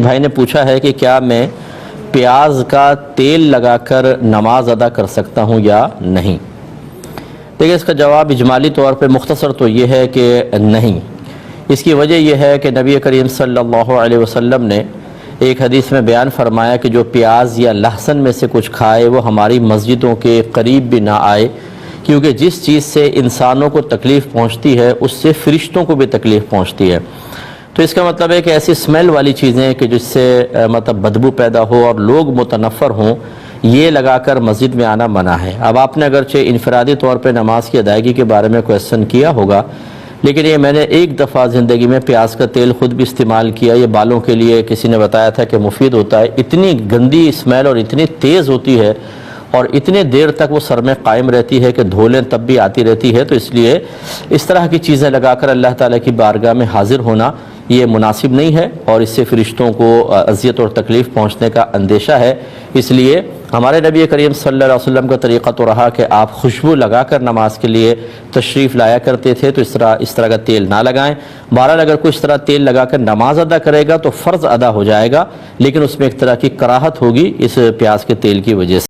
بھائی نے پوچھا ہے کہ کیا میں پیاز کا تیل لگا کر نماز ادا کر سکتا ہوں یا نہیں؟ دیکھیں، اس کا جواب اجمالی طور پہ مختصر تو یہ ہے کہ نہیں۔ اس کی وجہ یہ ہے کہ نبی کریم صلی اللہ علیہ وسلم نے ایک حدیث میں بیان فرمایا کہ جو پیاز یا لہسن میں سے کچھ کھائے وہ ہماری مسجدوں کے قریب بھی نہ آئے، کیونکہ جس چیز سے انسانوں کو تکلیف پہنچتی ہے اس سے فرشتوں کو بھی تکلیف پہنچتی ہے۔ تو اس کا مطلب ہے کہ ایسی اسمیل والی چیزیں کہ جس سے مطلب بدبو پیدا ہو اور لوگ متنفر ہوں، یہ لگا کر مسجد میں آنا منع ہے۔ اب آپ نے اگرچہ انفرادی طور پہ نماز کی ادائیگی کے بارے میں کویسچن کیا ہوگا، لیکن یہ میں نے ایک دفعہ زندگی میں پیاز کا تیل خود بھی استعمال کیا۔ یہ بالوں کے لیے کسی نے بتایا تھا کہ مفید ہوتا ہے۔ اتنی گندی اسمیل اور اتنی تیز ہوتی ہے اور اتنے دیر تک وہ سر میں قائم رہتی ہے کہ دھو لیں تب بھی آتی رہتی ہے، تو اس لیے اس طرح کی چیزیں لگا کر اللہ تعالیٰ کی بارگاہ میں حاضر ہونا یہ مناسب نہیں ہے، اور اس سے فرشتوں کو اذیت اور تکلیف پہنچنے کا اندیشہ ہے۔ اس لیے ہمارے نبی کریم صلی اللہ علیہ وسلم کا طریقہ تو رہا کہ آپ خوشبو لگا کر نماز کے لیے تشریف لایا کرتے تھے، تو اس طرح کا تیل نہ لگائیں۔ بہرحال اگر کوئی اس طرح تیل لگا کر نماز ادا کرے گا تو فرض ادا ہو جائے گا، لیکن اس میں ایک طرح کی کراہت ہوگی اس پیاز کے تیل کی وجہ سے۔